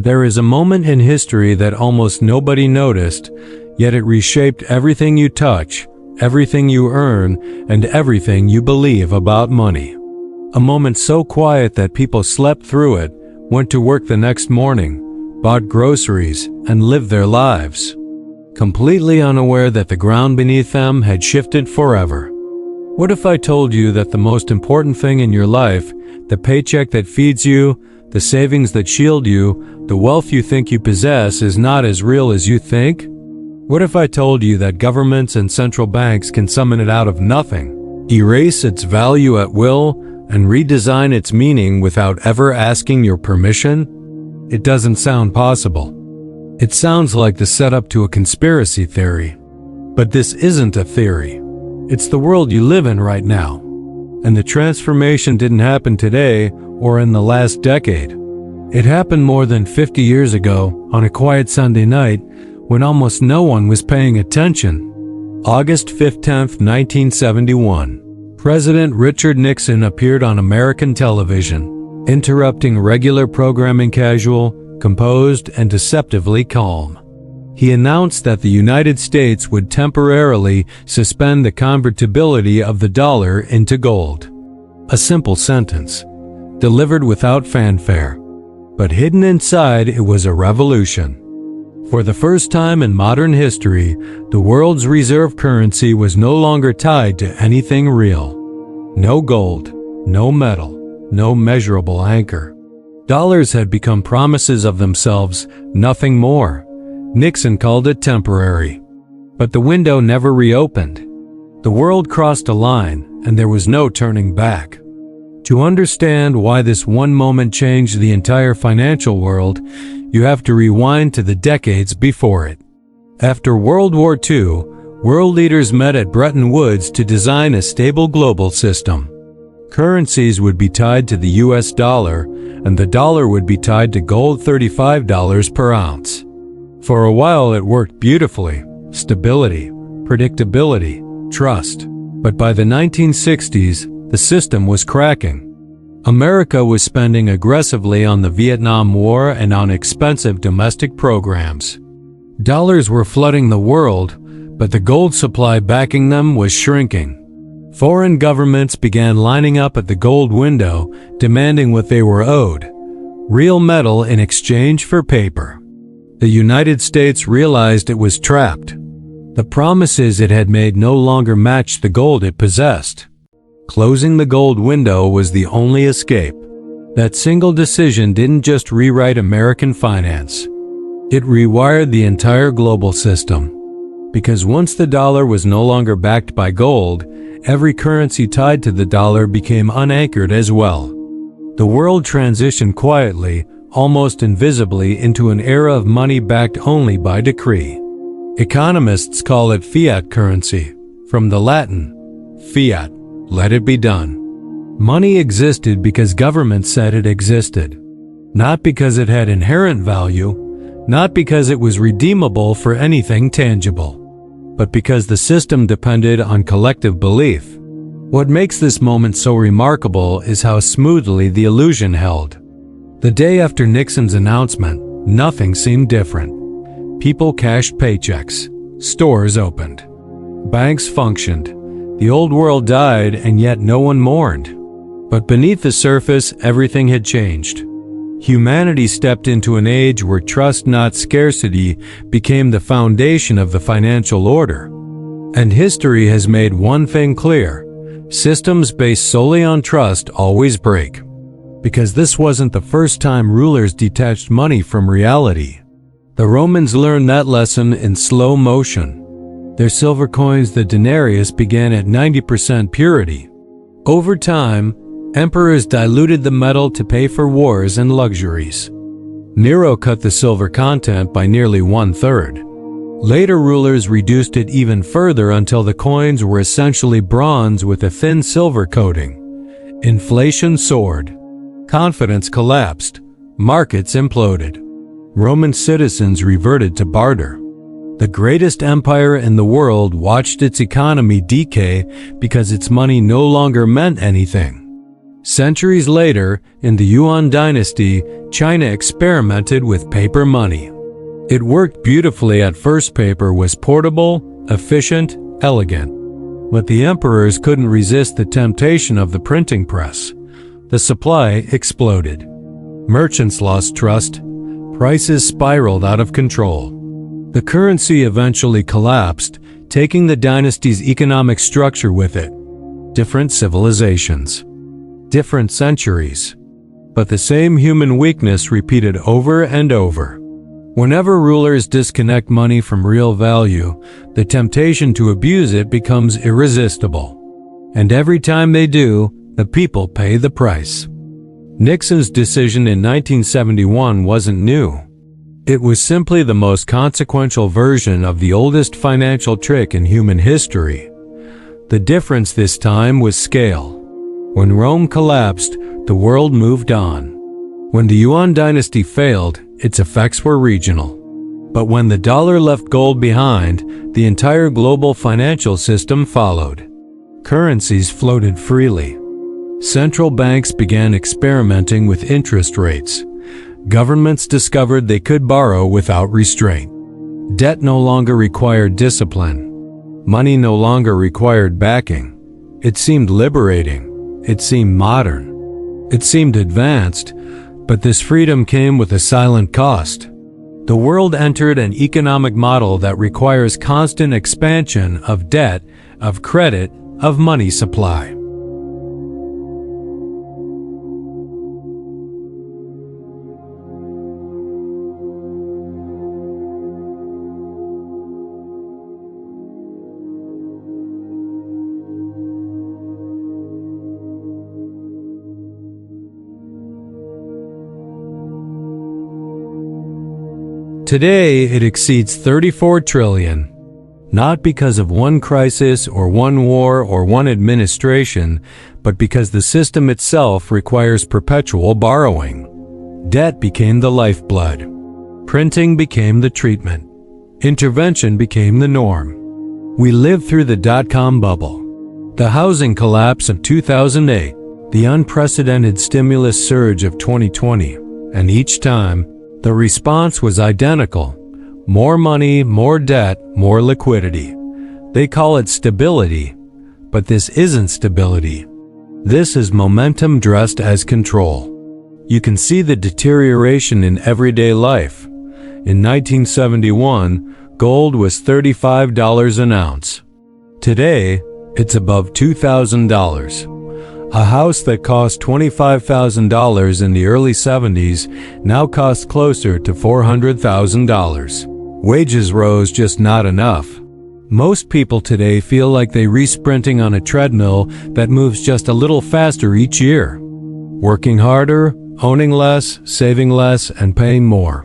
There is a moment in history that almost nobody noticed, yet it reshaped everything you touch, everything you earn, and everything you believe about money. A moment so quiet that people slept through it, went to work the next morning, bought groceries, and lived their lives, completely unaware that the ground beneath them had shifted forever. What if I told you that the most important thing in your life, the paycheck that feeds you, the savings that shield you, the wealth you think you possess, is not as real as you think? What if I told you that governments and central banks can summon it out of nothing, erase its value at will, and redesign its meaning without ever asking your permission? It doesn't sound possible. It sounds like the setup to a conspiracy theory. But this isn't a theory. It's the world you live in right now. And the transformation didn't happen today or in the last decade. It happened more than 50 years ago on a quiet Sunday night when almost no one was paying attention. August 15, 1971. President Richard Nixon appeared on American television, interrupting regular programming casual, composed, and deceptively calm. He announced that the United States would temporarily suspend the convertibility of the dollar into gold. A simple sentence, delivered without fanfare. But hidden inside, it was a revolution. For the first time in modern history, the world's reserve currency was no longer tied to anything real. No gold, no metal, no measurable anchor. Dollars had become promises of themselves, nothing more. Nixon called it temporary. But the window never reopened. The world crossed a line, and there was no turning back. To understand why this one moment changed the entire financial world, you have to rewind to the decades before it. After World War II, world leaders met at Bretton Woods to design a stable global system. Currencies would be tied to the US dollar, and the dollar would be tied to gold, $35 per ounce. For a while it worked beautifully. Stability, predictability, trust. But by the 1960s, the system was cracking. America was spending aggressively on the Vietnam War and on expensive domestic programs. Dollars were flooding the world, but the gold supply backing them was shrinking. Foreign governments began lining up at the gold window, demanding what they were owed: real metal in exchange for paper. The United States realized it was trapped. The promises it had made no longer matched the gold it possessed. Closing the gold window was the only escape. That single decision didn't just rewrite American finance. It rewired the entire global system. Because once the dollar was no longer backed by gold, every currency tied to the dollar became unanchored as well. The world transitioned quietly, almost invisibly, into an era of money backed only by decree. Economists call it fiat currency, from the Latin, fiat, let it be done. Money existed because government said it existed. Not because it had inherent value, not because it was redeemable for anything tangible, but because the system depended on collective belief. What makes this moment so remarkable is how smoothly the illusion held. The day after Nixon's announcement, nothing seemed different. People cashed paychecks. Stores opened. Banks functioned. The old world died, and yet no one mourned. But beneath the surface, everything had changed. Humanity stepped into an age where trust, not scarcity, became the foundation of the financial order. And history has made one thing clear: systems based solely on trust always break. Because this wasn't the first time rulers detached money from reality. The Romans learned that lesson in slow motion. Their silver coins, the denarius, began at 90% purity. Over time, emperors diluted the metal to pay for wars and luxuries. Nero cut the silver content by nearly 1/3. Later rulers reduced it even further until the coins were essentially bronze with a thin silver coating. Inflation soared. Confidence collapsed. Markets imploded. Roman citizens reverted to barter. The greatest empire in the world watched its economy decay because its money no longer meant anything. Centuries later, in the Yuan dynasty, China experimented with paper money. It worked beautifully at first. Paper was portable, efficient, elegant. But the emperors couldn't resist the temptation of the printing press. The supply exploded. Merchants lost trust. Prices spiraled out of control. The currency eventually collapsed, taking the dynasty's economic structure with it. Different civilizations. Different centuries. But the same human weakness repeated over and over. Whenever rulers disconnect money from real value, the temptation to abuse it becomes irresistible. And every time they do, the people pay the price. Nixon's decision in 1971 wasn't new. It was simply the most consequential version of the oldest financial trick in human history. The difference this time was scale. When Rome collapsed, the world moved on. When the Yuan dynasty failed, its effects were regional. But when the dollar left gold behind, the entire global financial system followed. Currencies floated freely. Central banks began experimenting with interest rates. Governments discovered they could borrow without restraint. Debt no longer required discipline. Money no longer required backing. It seemed liberating. It seemed modern. It seemed advanced, but this freedom came with a silent cost. The world entered an economic model that requires constant expansion of debt, of credit, of money supply. Today, it exceeds 34 trillion. Not because of one crisis or one war or one administration, but because the system itself requires perpetual borrowing. Debt became the lifeblood. Printing became the treatment. Intervention became the norm. We lived through the dot-com bubble, the housing collapse of 2008, the unprecedented stimulus surge of 2020, and each time, the response was identical. More money, more debt, more liquidity. They call it stability, but this isn't stability. This is momentum dressed as control. You can see the deterioration in everyday life. In 1971, gold was $35 an ounce. Today, it's above $2,000. A house that cost $25,000 in the early 70s now costs closer to $400,000. Wages rose, just not enough. Most people today feel like they're resprinting on a treadmill that moves just a little faster each year. Working harder, owning less, saving less, and paying more.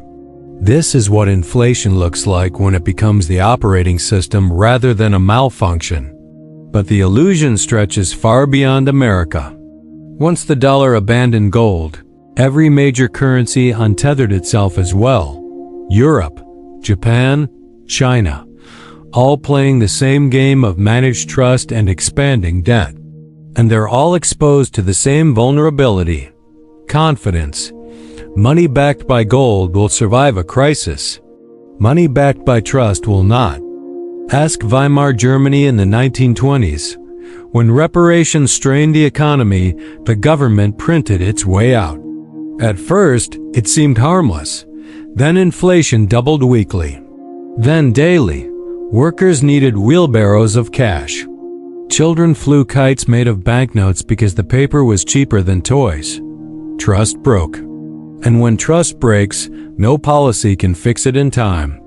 This is what inflation looks like when it becomes the operating system rather than a malfunction. But the illusion stretches far beyond America. Once the dollar abandoned gold, every major currency untethered itself as well. Europe, Japan, China, all playing the same game of managed trust and expanding debt. And they're all exposed to the same vulnerability. Confidence. Money backed by gold will survive a crisis. Money backed by trust will not. Ask Weimar Germany in the 1920s. When reparations strained the economy, the government printed its way out. At first, it seemed harmless. Then inflation doubled weekly. Then daily. Workers needed wheelbarrows of cash. Children flew kites made of banknotes because the paper was cheaper than toys. Trust broke. And when trust breaks, no policy can fix it in time.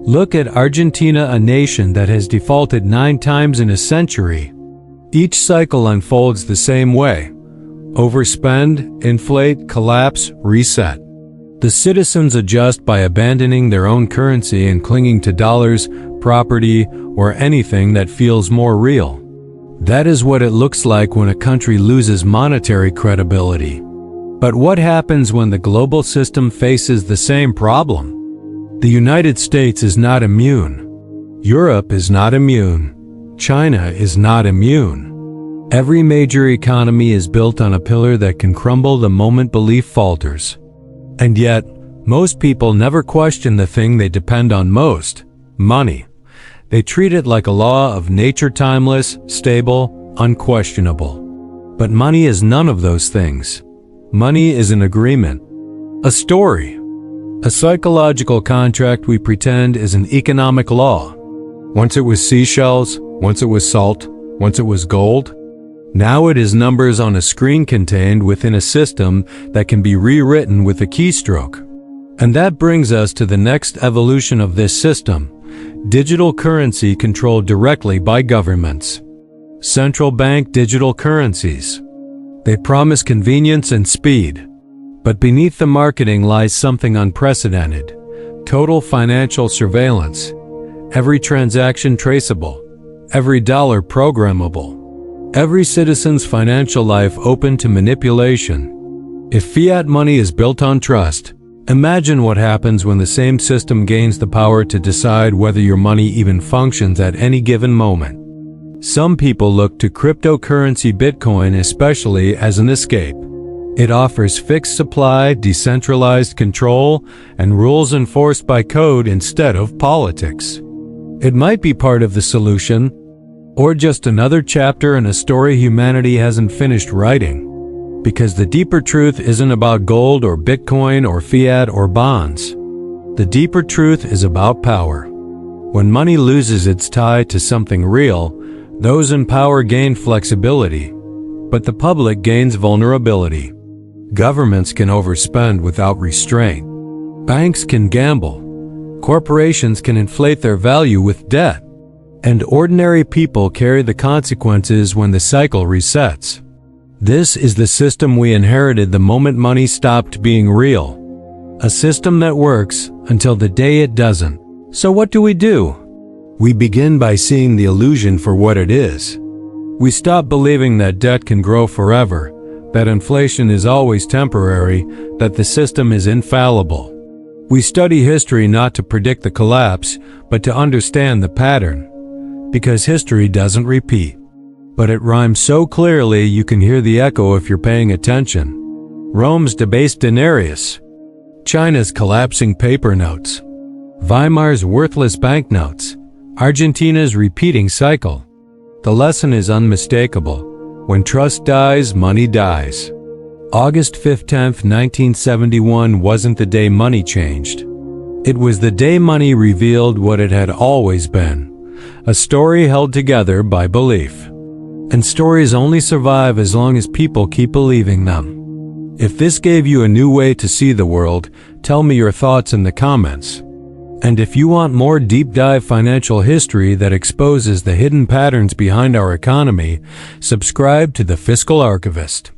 Look at Argentina, a nation that has defaulted 9 times in a century. Each cycle unfolds the same way. Overspend, inflate, collapse, reset. The citizens adjust by abandoning their own currency and clinging to dollars, property, or anything that feels more real. That is what it looks like when a country loses monetary credibility. But what happens when the global system faces the same problem? The United States is not immune. Europe is not immune. China is not immune. Every major economy is built on a pillar that can crumble the moment belief falters. And yet, most people never question the thing they depend on most: money. They treat it like a law of nature, timeless, stable, unquestionable. But money is none of those things. Money is an agreement, a story, a psychological contract we pretend is an economic law. Once it was seashells, once it was salt, once it was gold. Now it is numbers on a screen contained within a system that can be rewritten with a keystroke. And that brings us to the next evolution of this system: digital currency controlled directly by governments. Central bank digital currencies. They promise convenience and speed. But beneath the marketing lies something unprecedented: total financial surveillance. Every transaction traceable. Every dollar programmable. Every citizen's financial life open to manipulation. If fiat money is built on trust, imagine what happens when the same system gains the power to decide whether your money even functions at any given moment. Some people look to cryptocurrency Bitcoin especially as an escape. It offers fixed supply, decentralized control, and rules enforced by code instead of politics. It might be part of the solution, or just another chapter in a story humanity hasn't finished writing. Because the deeper truth isn't about gold or Bitcoin or fiat or bonds. The deeper truth is about power. When money loses its tie to something real, those in power gain flexibility, but the public gains vulnerability. Governments can overspend without restraint. Banks can gamble. Corporations can inflate their value with debt. And ordinary people carry the consequences when the cycle resets. This is the system we inherited the moment money stopped being real. A system that works until the day it doesn't. So what do? We begin by seeing the illusion for what it is. We stop believing that debt can grow forever, that inflation is always temporary, that the system is infallible. We study history not to predict the collapse, but to understand the pattern. Because history doesn't repeat. But it rhymes so clearly you can hear the echo if you're paying attention. Rome's debased denarius. China's collapsing paper notes. Weimar's worthless banknotes. Argentina's repeating cycle. The lesson is unmistakable. When trust dies, money dies. August 15, 1971 wasn't the day money changed. It was the day money revealed what it had always been. A story held together by belief. And stories only survive as long as people keep believing them. If this gave you a new way to see the world, tell me your thoughts in the comments. And if you want more deep dive financial history that exposes the hidden patterns behind our economy, subscribe to the Fiscal Archivist.